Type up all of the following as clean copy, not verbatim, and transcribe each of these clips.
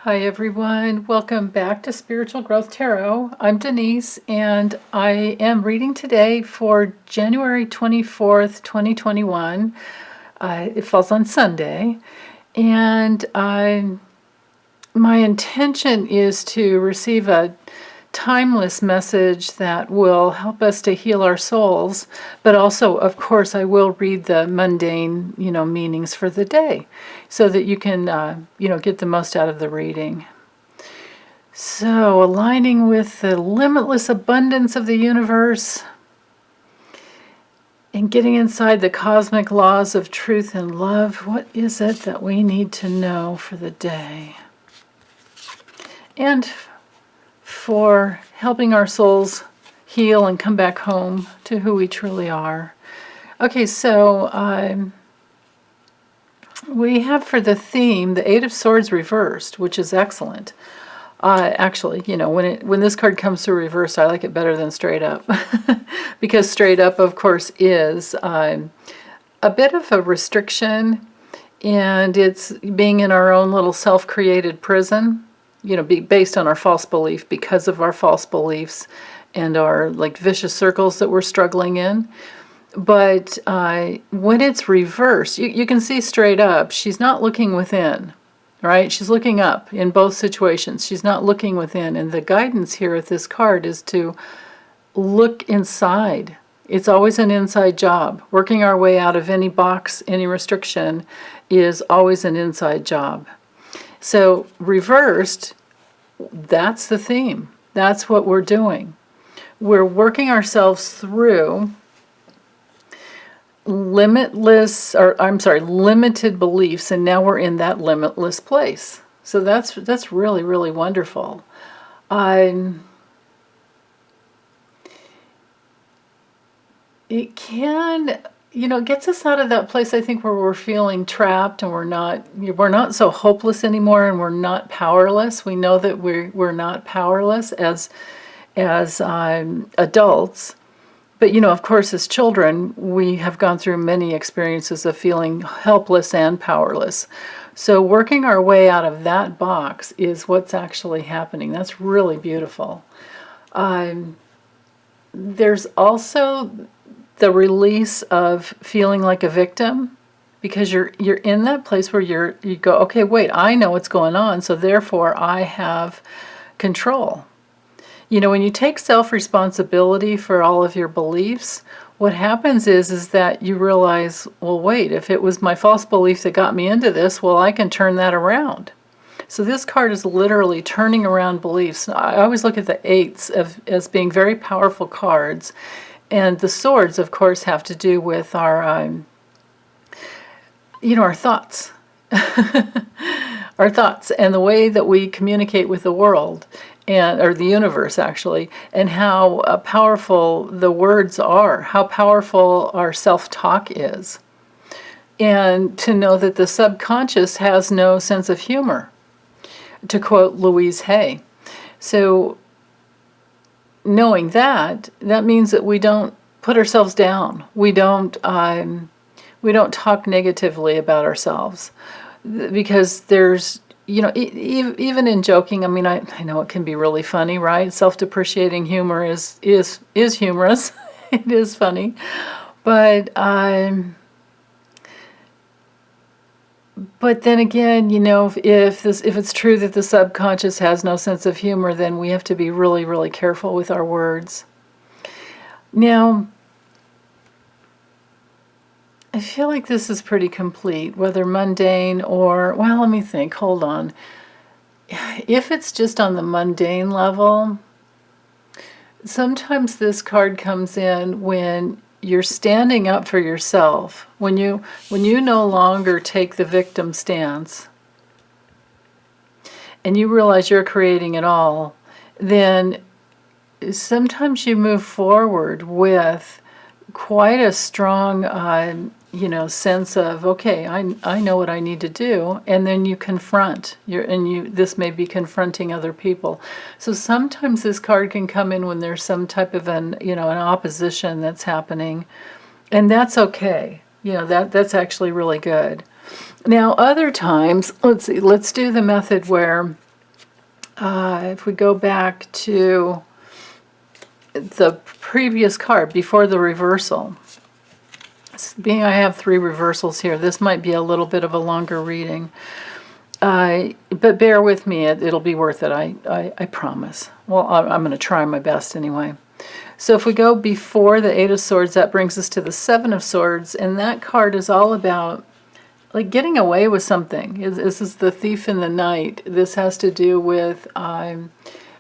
Hi everyone, welcome back to Spiritual Growth Tarot. I'm Denise and I am reading today for January 24th, 2021. It falls on Sunday, and my intention is to receive a timeless message that will help us to heal our souls, but also, of course, I will read the mundane, meanings for the day so that you can, get the most out of the reading. So, aligning with the limitless abundance of the universe and getting inside the cosmic laws of truth and love, what is it that we need to know for the day? And for helping our souls heal and come back home to who we truly are. Okay, so we have for the theme the Eight of Swords reversed, which is excellent. Actually, when this card comes to reverse, I like it better than straight up. Because straight up, of course, is a bit of a restriction, and it's being in our own little self-created prison, based on our false belief, because of our false beliefs and our vicious circles that we're struggling in. But when it's reversed, you can see straight up, she's not looking within, right? She's looking up in both situations. She's not looking within. And the guidance here with this card is to look inside. It's always an inside job. Working our way out of any box, any restriction, is always an inside job. So reversed, that's the theme. That's what we're doing. We're working ourselves through limited beliefs, and now we're in that limitless place. So that's really, really wonderful. It can, gets us out of that place, I think, where we're feeling trapped and we're not so hopeless anymore, and we're not powerless. We know that we're not powerless as adults. But, of course, as children, we have gone through many experiences of feeling helpless and powerless. So working our way out of that box is what's actually happening. That's really beautiful. There's also the release of feeling like a victim, because you're in that place where you go, okay, wait, I know what's going on, so therefore I have control. When you take self-responsibility for all of your beliefs, what happens is that you realize, well, wait, if it was my false belief that got me into this, well, I can turn that around. So this card is literally turning around beliefs. I always look at the eights as being very powerful cards. And the swords, of course, have to do with our, our thoughts. Our thoughts and the way that we communicate with the world, or the universe, actually, and how powerful the words are, how powerful our self-talk is. And to know that the subconscious has no sense of humor, to quote Louise Hay. So knowing that means that we don't put ourselves down. We don't talk negatively about ourselves, because there's, even in joking, I know it can be really funny, right? Self-depreciating humor is humorous. It is funny, but then again, if it's true that the subconscious has no sense of humor, then we have to be really, really careful with our words. Now, I feel like this is pretty complete, whether mundane or, well, let me think, hold on. If it's just on the mundane level, sometimes this card comes in when you're standing up for yourself, when you no longer take the victim stance and you realize you're creating it all, then sometimes you move forward with quite a strong sense of, okay, I know what I need to do, and then you confront this may be confronting other people. So sometimes this card can come in when there's some type of an opposition that's happening, and that's okay. That's actually really good. Now other times, let's do the method where If we go back to the previous card before the reversal, being I have 3 reversals here, this might be a little bit of a longer reading. But bear with me, it'll be worth it, I promise. Well, I'm going to try my best anyway. So if we go before the 8 of Swords, that brings us to the 7 of Swords, and that card is all about like getting away with something. This is the Thief in the Night. This has to do with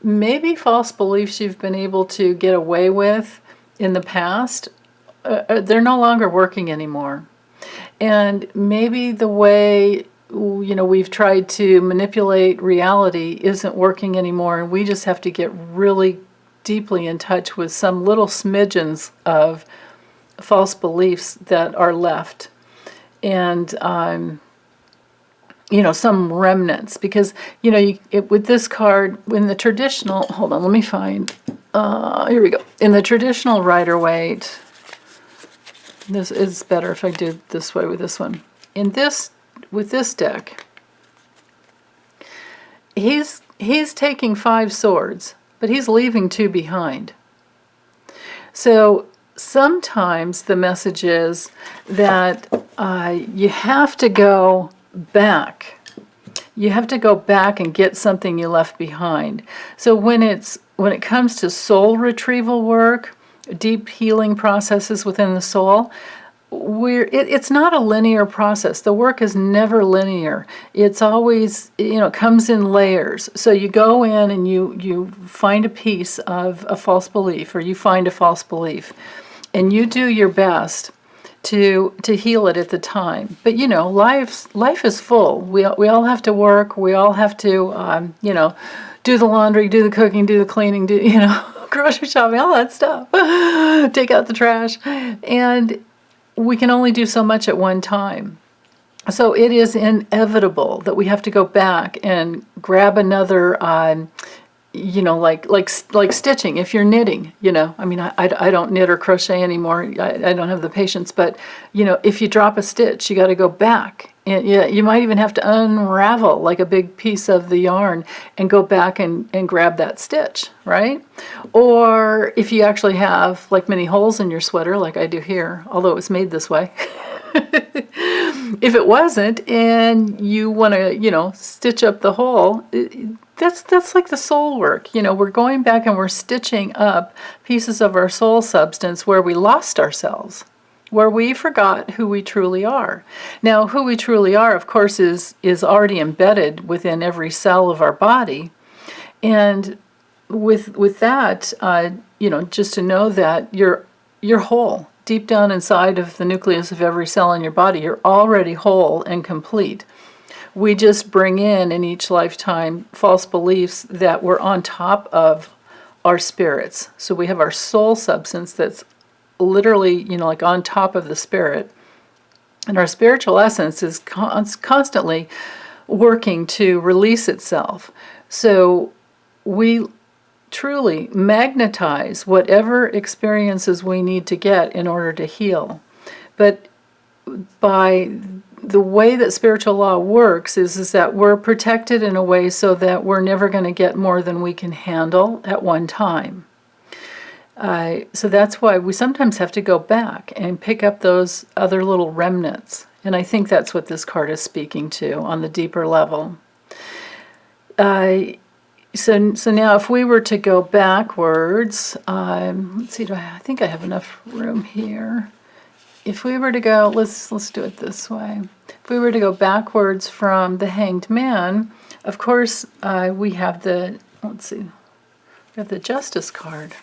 maybe false beliefs you've been able to get away with in the past. They're no longer working anymore. And maybe the way we've tried to manipulate reality isn't working anymore, and we just have to get really deeply in touch with some little smidgens of false beliefs that are left. And some remnants, because with this card, in the traditional, hold on, let me find, here we go. In the traditional Rider-Waite, this is better if I do it this way with this one. With this deck, he's taking 5 swords, but he's leaving 2 behind. So sometimes the message is that you have to go back. You have to go back and get something you left behind. So when it comes to soul retrieval work, deep healing processes within the soul, it's not a linear process. The work is never linear. It's always, it comes in layers. So you go in and you find a piece of a false belief, or you find a false belief, and you do your best to heal it at the time. But life is full. We all have to work. We all have to do the laundry, do the cooking, do the cleaning, grocery shopping, all that stuff. Take out the trash. And we can only do so much at one time. So it is inevitable that we have to go back and grab another, like stitching. If you're knitting, I don't knit or crochet anymore. I don't have the patience. But if you drop a stitch, you got to go back. And you might even have to unravel like a big piece of the yarn and go back and grab that stitch, right? Or if you actually have like many holes in your sweater, like I do here, although it was made this way. If it wasn't, and you want to, stitch up the hole, that's like the soul work. We're going back and we're stitching up pieces of our soul substance where we lost ourselves, where we forgot who we truly are. Now, who we truly are, of course, is already embedded within every cell of our body. And with that, just to know that you're whole. Deep down inside of the nucleus of every cell in your body, you're already whole and complete. We just bring in each lifetime false beliefs that we're on top of our spirits. So we have our soul substance that's literally, like on top of the spirit. And our spiritual essence is constantly working to release itself. So we truly magnetize whatever experiences we need to get in order to heal. But by the way that spiritual law works is that we're protected in a way so that we're never going to get more than we can handle at one time. So that's why we sometimes have to go back and pick up those other little remnants. And I think that's what this card is speaking to on the deeper level. So now if we were to go backwards, let's see, I think I have enough room here. If we were to go, let's do it this way. If we were to go backwards from the Hanged Man, of course, we have the, we have the Justice card.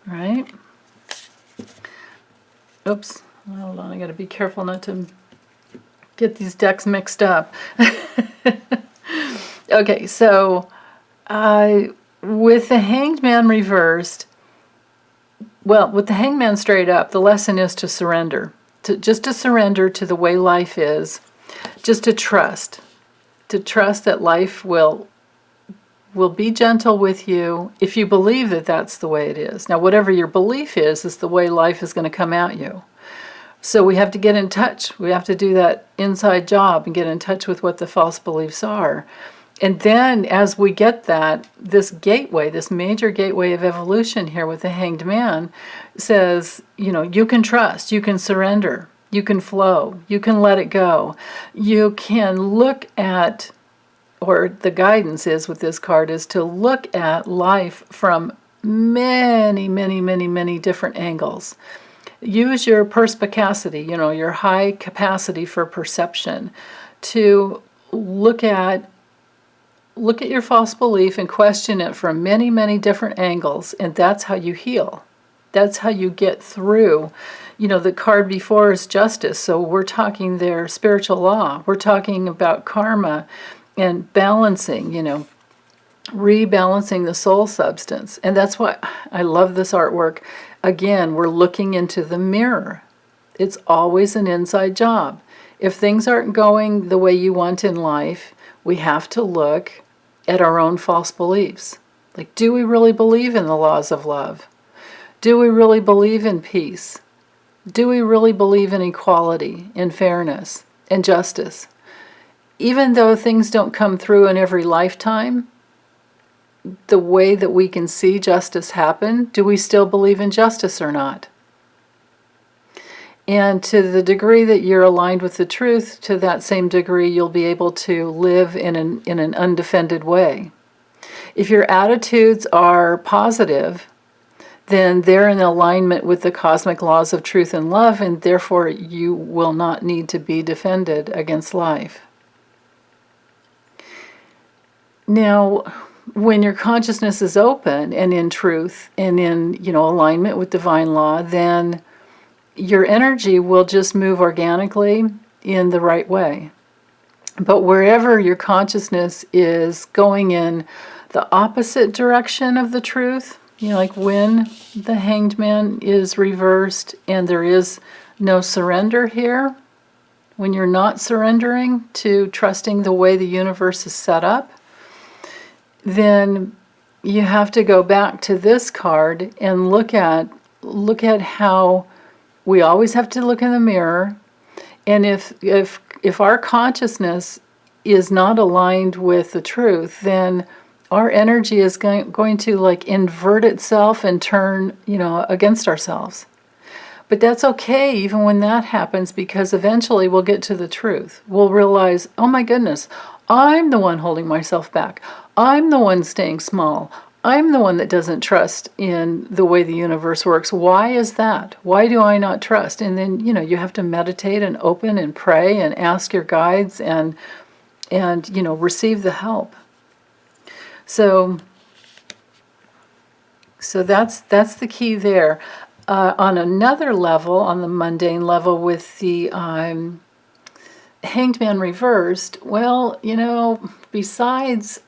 Right? Oops, hold on, I gotta be careful not to get these decks mixed up. Okay, so with the Hanged Man reversed, well, with the Hanged Man straight up, the lesson is to surrender. Just to surrender to the way life is, just to trust that life will be gentle with you if you believe that that's the way it is. Now, whatever your belief is the way life is going to come at you. So we have to get in touch. We have to do that inside job and get in touch with what the false beliefs are. And then as we get that, this gateway, this major gateway of evolution here with the Hanged Man says, you can trust, you can surrender, you can flow, you can let it go. You can look at, or the guidance is with this card, is to look at life from many, many, many, many different angles. Use your perspicacity, your high capacity for perception to look at your false belief and question it from many, many different angles, and that's how you heal. That's how you get through. The card before is justice, so we're talking there spiritual law. We're talking about karma and balancing, rebalancing the soul substance. And that's why I love this artwork. Again, we're looking into the mirror. It's always an inside job. If things aren't going the way you want in life, we have to look at our own false beliefs. Like, do we really believe in the laws of love? Do we really believe in peace? Do we really believe in equality, in fairness, and justice? Even though things don't come through in every lifetime, the way that we can see justice happen, do we still believe in justice or not? And to the degree that you're aligned with the truth, to that same degree you'll be able to live in an undefended way. If your attitudes are positive, then they're in alignment with the cosmic laws of truth and love, and therefore you will not need to be defended against life. Now, when your consciousness is open and in truth and in, alignment with divine law, then your energy will just move organically in the right way. But wherever your consciousness is going in the opposite direction of the truth, like when the Hanged Man is reversed and there is no surrender here, when you're not surrendering to trusting the way the universe is set up, then you have to go back to this card and look at how we always have to look in the mirror, and if our consciousness is not aligned with the truth, then our energy is going to invert itself and turn, against ourselves. But that's okay even when that happens, because eventually we'll get to the truth. We'll realize, oh my goodness, I'm the one holding myself back. I'm the one staying small. I'm the one that doesn't trust in the way the universe works. Why is that? Why do I not trust? And then, you have to meditate and open and pray and ask your guides and receive the help. So that's the key there. On another level, on the mundane level with the Hanged Man reversed, well, besides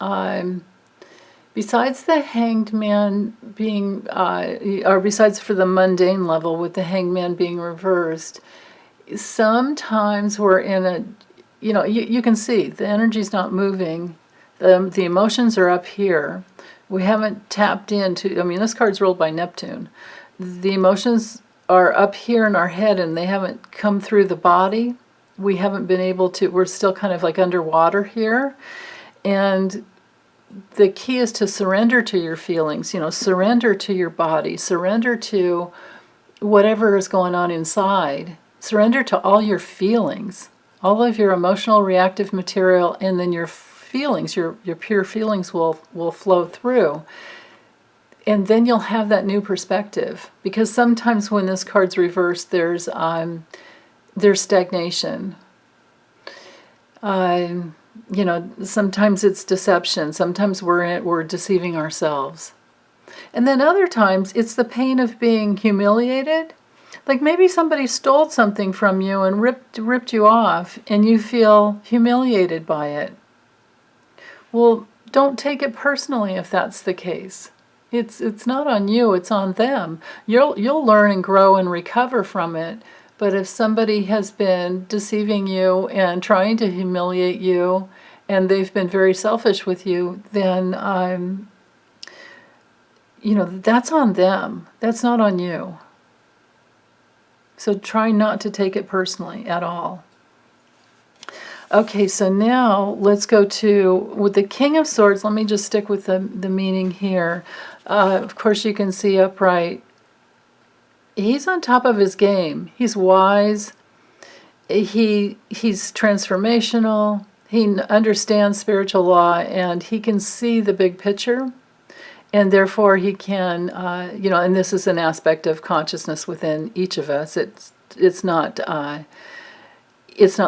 the Hanged Man being, or besides for the mundane level with the Hanged Man being reversed, sometimes we're in a, you can see the energy's not moving. The emotions are up here. We haven't tapped into, this card's ruled by Neptune. The emotions are up here in our head and they haven't come through the body. We haven't been able to, we're still kind of like underwater here. And the key is to surrender to your feelings, surrender to your body, surrender to whatever is going on inside, surrender to all your feelings, all of your emotional reactive material, and then your feelings, your pure feelings will flow through. And then you'll have that new perspective. Because sometimes when this card's reversed, there's stagnation. Sometimes it's deception. Sometimes we're deceiving ourselves. And then other times it's the pain of being humiliated. Like maybe somebody stole something from you and ripped you off, and you feel humiliated by it. Well, don't take it personally if that's the case. It's not on you, it's on them. You'll learn and grow and recover from it. But if somebody has been deceiving you and trying to humiliate you, and they've been very selfish with you, then that's on them. That's not on you. So try not to take it personally at all. Okay, so now let's go to, with the King of Swords, let me just stick with the meaning here. Of course, you can see upright. He's on top of his game. He's wise. He's transformational. He understands spiritual law, and he can see the big picture. And therefore, he can, and this is an aspect of consciousness within each of us. It's not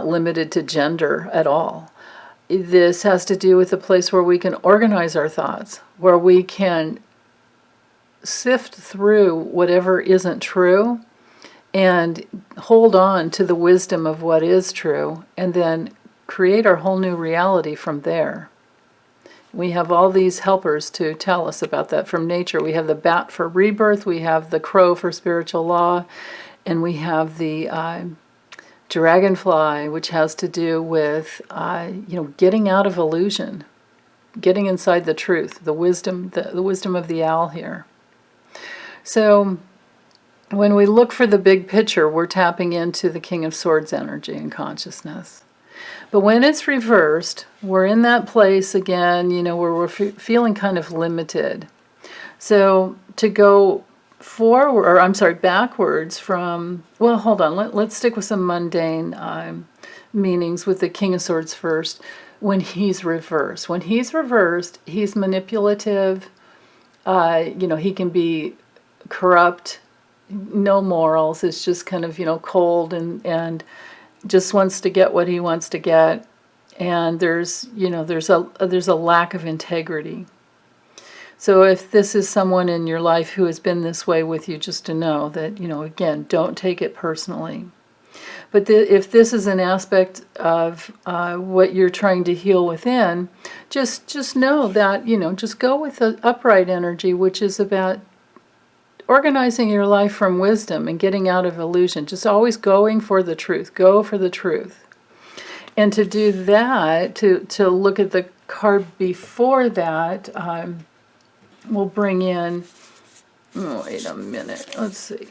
limited to gender at all. This has to do with a place where we can organize our thoughts, where we can sift through whatever isn't true and hold on to the wisdom of what is true, and then create our whole new reality from there. We have all these helpers to tell us about that from nature. We have the bat for rebirth, we have the crow for spiritual law, and we have the dragonfly, which has to do with getting out of illusion, getting inside the truth, the wisdom of the owl here. So when we look for the big picture, we're tapping into the King of Swords energy and consciousness. But when it's reversed, we're in that place again, where we're feeling kind of limited. So to go backwards from, well, hold on, let's stick with some mundane meanings with the King of Swords first. When he's reversed. When he's reversed, he's manipulative, he can be corrupt, no morals, it's just kind of, cold and just wants to get what he wants to get. And there's a lack of integrity. So if this is someone in your life who has been this way with you, just to know that, again, don't take it personally. But if this is an aspect of what you're trying to heal within, just know that, just go with the upright energy, which is about organizing your life from wisdom and getting out of illusion. Just always going for the truth. Go for the truth. And to do that, to look at the card before that, we'll bring in, wait a minute, let's see,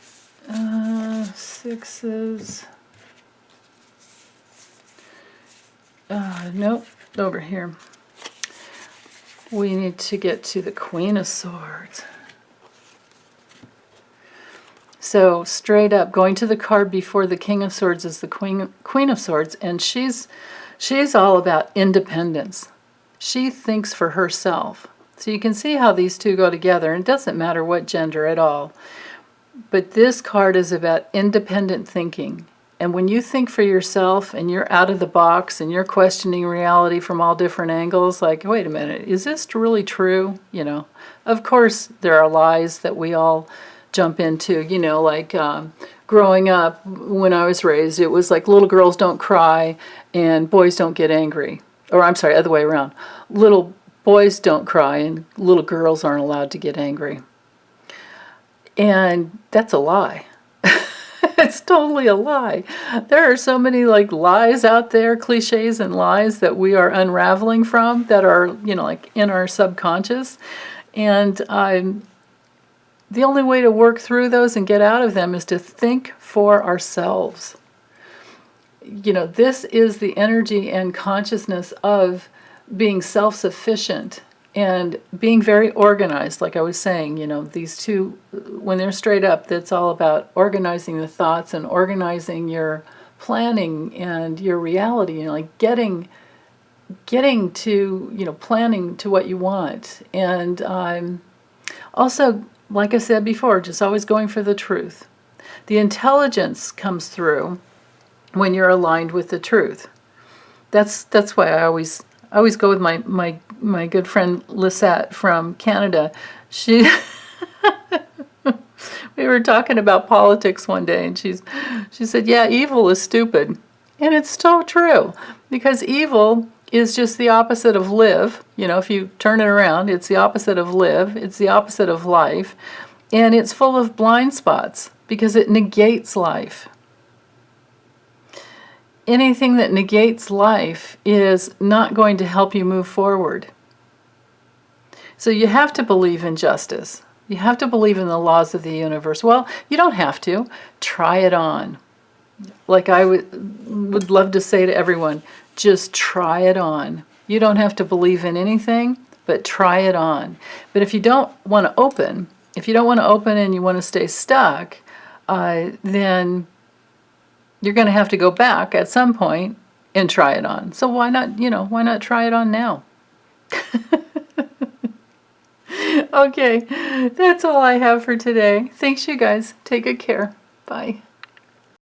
sixes, nope, over here. We need to get to the Queen of Swords. So straight up, going to the card before the King of Swords is the Queen of Swords, and she's all about independence. She thinks for herself. So you can see how these two go together, and it doesn't matter what gender at all. But this card is about independent thinking. And when you think for yourself and you're out of the box and you're questioning reality from all different angles, like, wait a minute, is this really true? Of course there are lies that we all jump into, like growing up when I was raised, it was like little girls don't cry and boys don't get angry. Or I'm sorry, other way around. Little boys don't cry and little girls aren't allowed to get angry. And that's a lie. It's totally a lie. There are so many lies out there, cliches and lies that we are unraveling from that are, in our subconscious. And the only way to work through those and get out of them is to think for ourselves. This is the energy and consciousness of being self-sufficient and being very organized. Like I was saying, these two, when they're straight up, that's all about organizing the thoughts and organizing your planning and your reality, getting to, planning to what you want. And also, like I said before, just always going for the truth. The intelligence comes through when you're aligned with the truth. That's why I always go with my good friend Lisette from Canada. She we were talking about politics one day, and she said, "Yeah, evil is stupid," and it's so true, because evil is just the opposite of live. If you turn it around, it's the opposite of live, it's the opposite of life, and it's full of blind spots because it negates life. Anything that negates life is not going to help you move forward. So you have to believe in justice. You have to believe in the laws of the universe. Well, you don't have to. Try it on. Like would love to say to everyone, just try it on. You don't have to believe in anything, but try it on. But if you don't want to open, and you want to stay stuck, then you're going to have to go back at some point and try it on. So why not, why not try it on now? Okay, that's all I have for today. Thanks, you guys. Take good care. Bye.